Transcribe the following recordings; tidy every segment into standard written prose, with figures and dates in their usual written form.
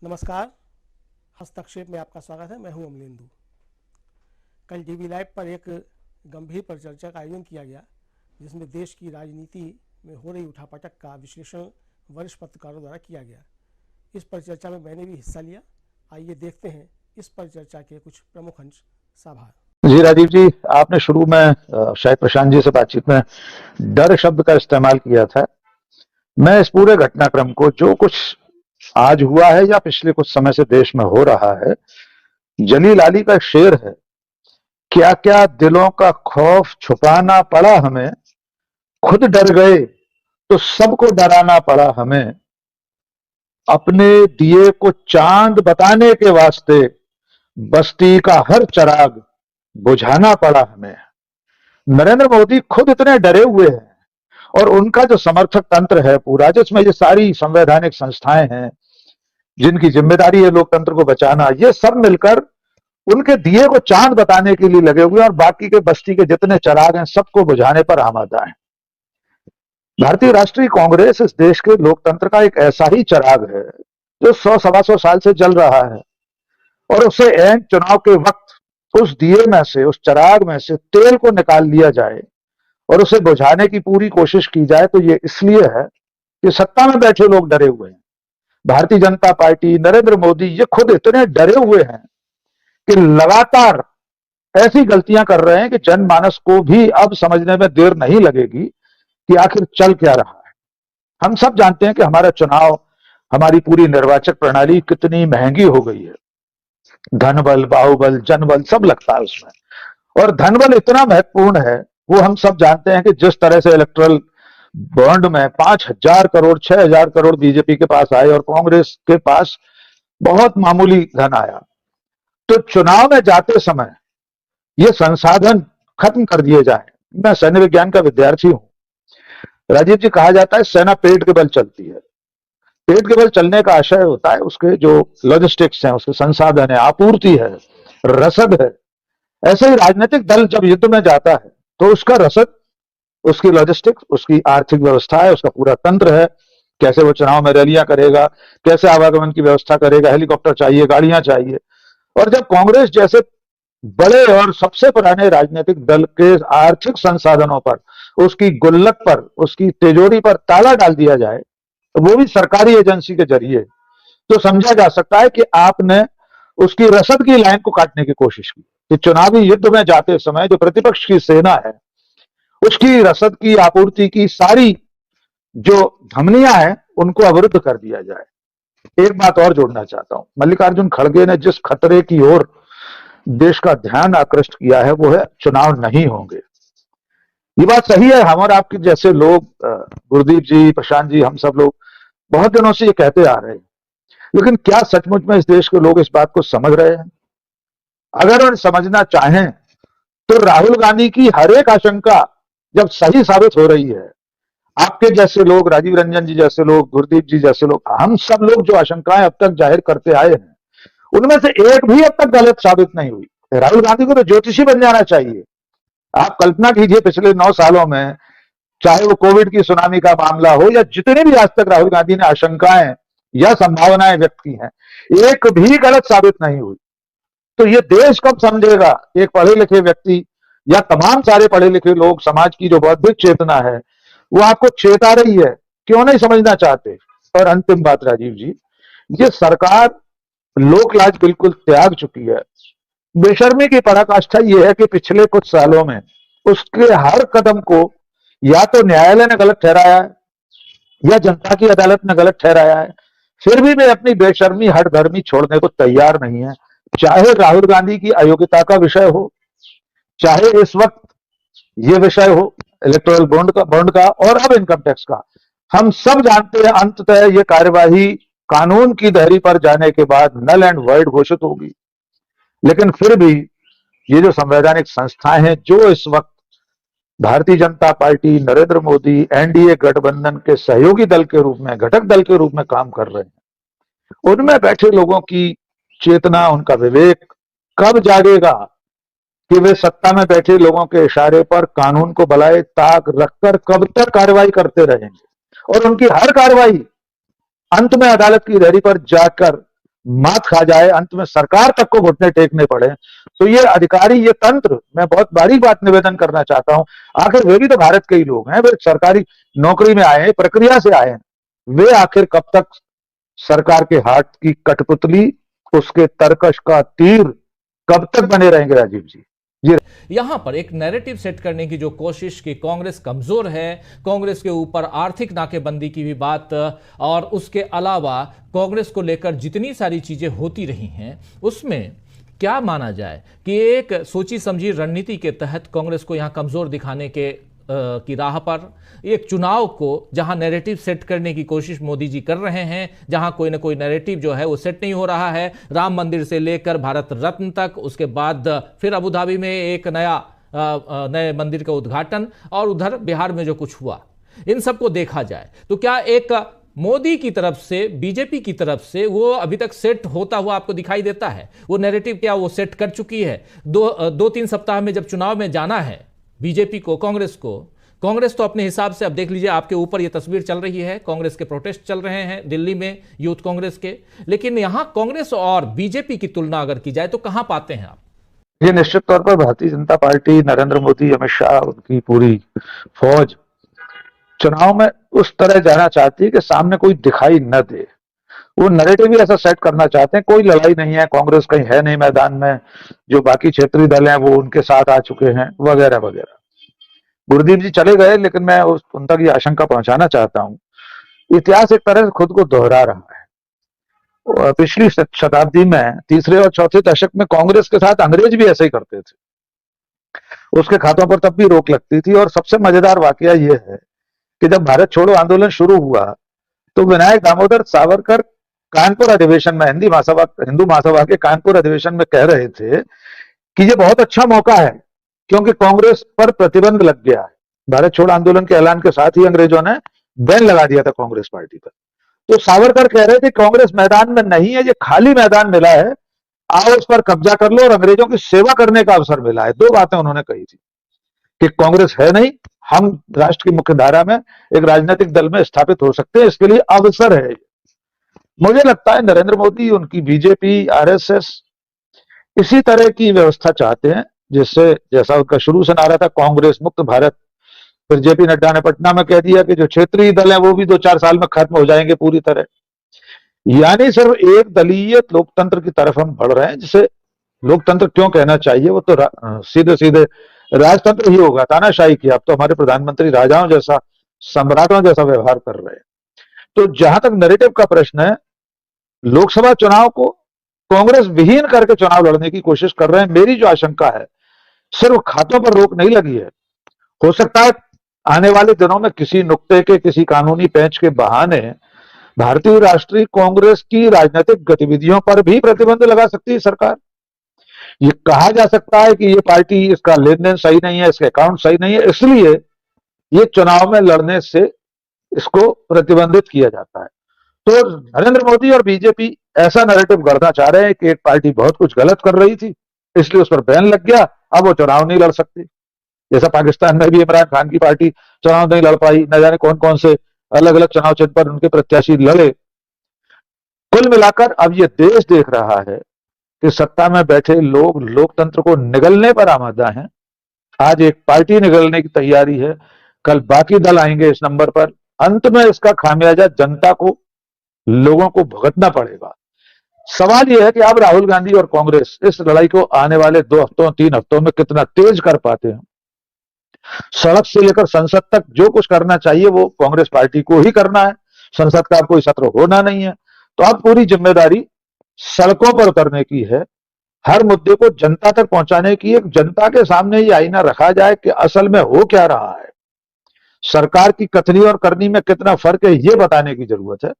नमस्कार। हस्तक्षेप में आपका स्वागत है। मैं हूं अमलेंदु। कल टीवी लाइव पर एक गंभीर परिचर्चा का आयोजन किया गया, जिसमें देश की राजनीति में हो रही उठापटक का विश्लेषण वरिष्ठ पत्रकारों द्वारा किया गया। इस परिचर्चा में मैंने भी हिस्सा लिया। आइए देखते हैं इस परिचर्चा के कुछ प्रमुख अंश। साभार। जी राजीव जी, आपने शुरू में शायद प्रशांत जी से बातचीत में डर शब्द का इस्तेमाल किया था। मैं इस पूरे घटनाक्रम को, जो कुछ आज हुआ है या पिछले कुछ समय से देश में हो रहा है, जलील अली का शेर है, क्या क्या दिलों का खौफ छुपाना पड़ा हमें, खुद डर गए तो सबको डराना पड़ा हमें, अपने दिए को चांद बताने के वास्ते बस्ती का हर चिराग बुझाना पड़ा हमें। नरेंद्र मोदी खुद इतने डरे हुए हैं और उनका जो समर्थक तंत्र है पूरा, जिसमें ये सारी संवैधानिक संस्थाएं हैं जिनकी जिम्मेदारी है लोकतंत्र को बचाना, ये सब मिलकर उनके दिए को चांद बताने के लिए लगे हुए और बाकी के बस्ती के जितने चिराग हैं सबको बुझाने पर आमादा है। भारतीय राष्ट्रीय कांग्रेस इस देश के लोकतंत्र का एक ऐसा ही चिराग है जो 100-125 साल से जल रहा है, और उसे एंड चुनाव के वक्त उस दिए में से, उस चिराग में से तेल को निकाल लिया जाए और उसे बुझाने की पूरी कोशिश की जाए, तो ये इसलिए है कि सत्ता में बैठे लोग डरे हुए हैं। भारतीय जनता पार्टी, नरेंद्र मोदी, ये खुद इतने डरे हुए हैं कि लगातार ऐसी गलतियां कर रहे हैं कि जनमानस को भी अब समझने में देर नहीं लगेगी कि आखिर चल क्या रहा है। हम सब जानते हैं कि हमारा चुनाव, हमारी पूरी निर्वाचक प्रणाली कितनी महंगी हो गई है। धन बल, बाहुबल, जनबल सब लगता है उसमें, और धन बल इतना महत्वपूर्ण है, वो हम सब जानते हैं कि जिस तरह से इलेक्ट्रल बॉन्ड में 5,000 करोड़, 6,000 करोड़ बीजेपी के पास आए और कांग्रेस के पास बहुत मामूली धन आया, तो चुनाव में जाते समय ये संसाधन खत्म कर दिए जाए। मैं सैन्य विज्ञान का विद्यार्थी हूं राजीव जी। कहा जाता है सेना पेट के बल चलती है। पेट के बल चलने का आशय होता है उसके जो लॉजिस्टिक्स हैं, उसके संसाधन है, आपूर्ति है, रसद है। ऐसे ही राजनीतिक दल जब युद्ध में जाता है तो उसका रसद, उसकी लॉजिस्टिक्स, उसकी आर्थिक व्यवस्था है, उसका पूरा तंत्र है, कैसे वो चुनाव में रैलियां करेगा, कैसे आवागमन की व्यवस्था करेगा, हेलीकॉप्टर चाहिए, गाड़ियां चाहिए। और जब कांग्रेस जैसे बड़े और सबसे पुराने राजनीतिक दल के आर्थिक संसाधनों पर, उसकी गुल्लक पर, उसकी तिजोरी पर ताला डाल दिया जाए, तो वो भी सरकारी एजेंसी के जरिए, तो समझा जा सकता है कि आपने उसकी रसद की लाइन को काटने की कोशिश की। कि चुनावी युद्ध में जाते समय जो प्रतिपक्ष की सेना है, उसकी रसद की, आपूर्ति की सारी जो धमनियां हैं, उनको अवरुद्ध कर दिया जाए। एक बात और जोड़ना चाहता हूं, मल्लिकार्जुन खड़गे ने जिस खतरे की ओर देश का ध्यान आकृष्ट किया है वो है चुनाव नहीं होंगे। ये बात सही है। हम और आपके जैसे लोग, गुरदीप जी, प्रशांत जी, हम सब लोग बहुत दिनों से ये कहते आ रहे हैं, लेकिन क्या सचमुच में इस देश के लोग इस बात को समझ रहे हैं? अगर उन्हें समझना चाहें तो राहुल गांधी की हर एक आशंका जब सही साबित हो रही है, आपके जैसे लोग, राजीव रंजन जी जैसे लोग, गुरदीप जी जैसे लोग, हम सब लोग जो आशंकाएं अब तक जाहिर करते आए हैं, उनमें से एक भी अब तक गलत साबित नहीं हुई। राहुल गांधी को तो ज्योतिषी बन जाना चाहिए। आप कल्पना कीजिए, पिछले 9 सालों में, चाहे वो कोविड की सुनामी का मामला हो या जितने भी आज तक राहुल गांधी ने आशंकाएं या संभावनाएं व्यक्त की हैं, एक भी गलत साबित नहीं हुई। तो ये देश कब समझेगा? एक पढ़े लिखे व्यक्ति या तमाम सारे पढ़े लिखे लोग, समाज की जो बौद्धिक चेतना है वो आपको चेता रही है, क्यों नहीं समझना चाहते? और अंतिम बात राजीव जी, ये सरकार लोक लाज बिल्कुल त्याग चुकी है। बेशर्मी की पराकाष्ठा यह है कि पिछले कुछ सालों में उसके हर कदम को या तो न्यायालय ने गलत ठहराया है या जनता की अदालत ने गलत ठहराया है, फिर भी वे अपनी बेशर्मी, हठधर्मी छोड़ने को तैयार नहीं है। चाहे राहुल गांधी की अयोग्यता का विषय हो, चाहे इस वक्त ये विषय हो इलेक्टोरल बॉन्ड का और अब इनकम टैक्स का। हम सब जानते हैं अंततः ये कार्यवाही कानून की दहरी पर जाने के बाद नल एंड वॉइड घोषित होगी। लेकिन फिर भी ये जो संवैधानिक संस्थाएं हैं जो इस वक्त भारतीय जनता पार्टी, नरेंद्र मोदी, एनडीए गठबंधन के सहयोगी दल के रूप में, घटक दल के रूप में काम कर रहे हैं, उनमें बैठे लोगों की चेतना, उनका विवेक कब जागेगा कि वे सत्ता में बैठे लोगों के इशारे पर कानून को बलाए ताक रखकर कब तक कार्रवाई करते रहेंगे? और उनकी हर कार्रवाई अंत में अदालत की दहरी पर जाकर मात खा जाए, अंत में सरकार तक को घुटने टेकने पड़े, तो ये अधिकारी, ये तंत्र, मैं बहुत बड़ी बात निवेदन करना चाहता हूं, आखिर वे भी तो भारत के ही लोग हैं, वे सरकारी नौकरी में आए हैं, प्रक्रिया से आए हैं, वे आखिर कब तक सरकार के हाथ की कठपुतली, उसके तरकश का तीर कब तक बने रहेंगे राजीव जी? यहां पर एक नैरेटिव सेट करने की जो कोशिश कि कांग्रेस कमजोर है, कांग्रेस के ऊपर आर्थिक नाकेबंदी की भी बात, और उसके अलावा कांग्रेस को लेकर जितनी सारी चीजें होती रही हैं, उसमें क्या माना जाए कि एक सोची समझी रणनीति के तहत कांग्रेस को यहां कमजोर दिखाने के की राह पर एक चुनाव को जहां नैरेटिव सेट करने की कोशिश मोदी जी कर रहे हैं, जहां कोई ना कोई नैरेटिव जो है वो सेट नहीं हो रहा है, राम मंदिर से लेकर भारत रत्न तक, उसके बाद फिर अबू धाबी में एक नए मंदिर का उद्घाटन, और उधर बिहार में जो कुछ हुआ, इन सबको देखा जाए तो क्या एक मोदी की तरफ से, बीजेपी की तरफ से वो अभी तक सेट होता हुआ आपको दिखाई देता है? वो नैरेटिव क्या वो सेट कर चुकी है? दो तीन सप्ताह में जब चुनाव में जाना है बीजेपी को, कांग्रेस तो अपने हिसाब से, अब देख लीजिए आपके ऊपर ये तस्वीर चल रही है, कांग्रेस के प्रोटेस्ट चल रहे हैं दिल्ली में, यूथ कांग्रेस के, लेकिन यहां कांग्रेस और बीजेपी की तुलना अगर की जाए तो कहां पाते हैं आप? ये निश्चित तौर पर भारतीय जनता पार्टी, नरेंद्र मोदी, अमित शाह, उनकी पूरी फौज चुनाव में उस तरह जाना चाहती है कि सामने कोई दिखाई न दे। वो नैरेटिव भी ऐसा सेट करना चाहते हैं, कोई लड़ाई नहीं है, कांग्रेस कहीं है नहीं मैदान में, जो बाकी क्षेत्रीय दल हैं वो उनके साथ आ चुके हैं, वगैरह वगैरह। गुरदीप जी चले गए, लेकिन मैं उन तक ये आशंका पहुंचाना चाहता हूं, इतिहास एक तरह से खुद को दोहरा रहा है। और पिछली शताब्दी में तीसरे और चौथे दशक में कांग्रेस के साथ अंग्रेज भी ऐसे ही करते थे, उसके खातों पर तब भी रोक लगती थी। और सबसे मजेदार वाकया यह है कि जब भारत छोड़ो आंदोलन शुरू हुआ तो विनायक दामोदर सावरकर कानपुर अधिवेशन में, हिंदू महासभा के कानपुर अधिवेशन में कह रहे थे कि ये बहुत अच्छा मौका है क्योंकि कांग्रेस पर प्रतिबंध लग गया है। भारत छोड़ो आंदोलन के ऐलान के साथ ही अंग्रेजों ने बैन लगा दिया था कांग्रेस पार्टी पर। तो सावरकर कह रहे थे कांग्रेस मैदान में नहीं है, ये खाली मैदान मिला है, आओ उस पर कब्जा कर लो और अंग्रेजों की सेवा करने का अवसर मिला है। दो बातें उन्होंने कही थी कि कांग्रेस है नहीं, हम राष्ट्र की मुख्य धारा में एक राजनीतिक दल में स्थापित हो सकते हैं, इसके लिए अवसर है। मुझे लगता है नरेंद्र मोदी, उनकी बीजेपी, आरएसएस इसी तरह की व्यवस्था चाहते हैं, जिससे, जैसा उनका शुरू से नारा था, कांग्रेस मुक्त भारत। फिर जेपी नड्डा ने पटना में कह दिया कि जो क्षेत्रीय दल है वो भी 2-4 साल में खत्म हो जाएंगे पूरी तरह। यानी सिर्फ एक दलीय लोकतंत्र की तरफ हम बढ़ रहे हैं, जिसे लोकतंत्र क्यों कहना चाहिए, वो तो सीधे सीधे राजतंत्र ही होगा, तानाशाही की। अब तो हमारे प्रधानमंत्री राजाओं जैसा, सम्राटों जैसा व्यवहार कर रहे हैं। तो जहां तक नैरेटिव का प्रश्न है, लोकसभा चुनाव को कांग्रेस विहीन करके चुनाव लड़ने की कोशिश कर रहे हैं। मेरी जो आशंका है, सिर्फ खातों पर रोक नहीं लगी है, हो सकता है आने वाले दिनों में किसी नुक्ते के, किसी कानूनी पेंच के बहाने भारतीय राष्ट्रीय कांग्रेस की राजनीतिक गतिविधियों पर भी प्रतिबंध लगा सकती है सरकार। ये कहा जा सकता है कि ये पार्टी, इसका लेन देन सही नहीं है, इसके अकाउंट सही नहीं है, इसलिए ये चुनाव में लड़ने से इसको प्रतिबंधित किया जाता है। तो नरेंद्र मोदी और बीजेपी ऐसा नैरेटिव गढ़ना चाह रहे हैं कि एक पार्टी बहुत कुछ गलत कर रही थी, इसलिए उस पर बैन लग गया, अब वो चुनाव नहीं लड़ सकती। जैसा पाकिस्तान में भी इमरान खान की पार्टी चुनाव नहीं लड़ पाई, न जाने कौन कौन से अलग अलग चुनाव चिन्ह पर उनके प्रत्याशी लड़े। कुल मिलाकर अब ये देश देख रहा है कि सत्ता में बैठे लोग लोकतंत्र को निगलने पर आमादा हैं। आज एक पार्टी निगलने की तैयारी है, कल बाकी दल आएंगे इस नंबर पर। अंत में इसका खामियाजा जनता को, लोगों को भुगतना पड़ेगा। सवाल यह है कि अब राहुल गांधी और कांग्रेस इस लड़ाई को आने वाले 2 हफ्तों 3 हफ्तों में कितना तेज कर पाते हैं। सड़क से लेकर संसद तक जो कुछ करना चाहिए वो कांग्रेस पार्टी को ही करना है। संसद का अब कोई सत्र होना नहीं है, तो अब पूरी जिम्मेदारी सड़कों पर उतरने की है, हर मुद्दे को जनता तक पहुंचाने की। एक जनता के सामने ये आईना रखा जाए कि असल में हो क्या रहा है, सरकार की कथनी और करनी में कितना फर्क है, ये बताने की जरूरत है।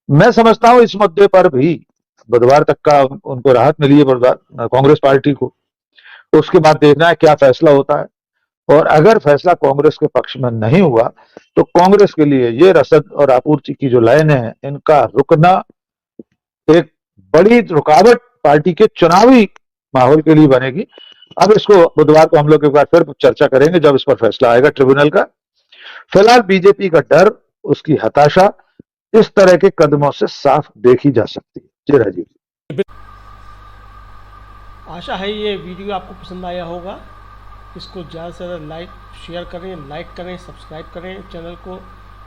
मैं समझता हूं इस मुद्दे पर भी बुधवार तक का उनको राहत मिली है, कांग्रेस पार्टी को। तो उसके बाद देखना है क्या फैसला होता है, और अगर फैसला कांग्रेस के पक्ष में नहीं हुआ तो कांग्रेस के लिए ये रसद और आपूर्ति की जो लाइनें हैं, इनका रुकना एक बड़ी रुकावट पार्टी के चुनावी माहौल के लिए बनेगी। अब इसको बुधवार को हम लोग एक बार फिर चर्चा करेंगे जब इस पर फैसला आएगा ट्रिब्यूनल का। फिलहाल बीजेपी का डर, उसकी हताशा इस तरह के कदमों से साफ देखी जा सकती है। जी राजीव। आशा है ये वीडियो आपको पसंद आया होगा। इसको ज़्यादा से ज़्यादा शेयर करें, लाइक करें, सब्सक्राइब करें चैनल को,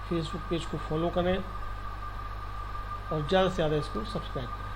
फेसबुक पेज को फॉलो करें और ज़्यादा से ज़्यादा इसको सब्सक्राइब करें।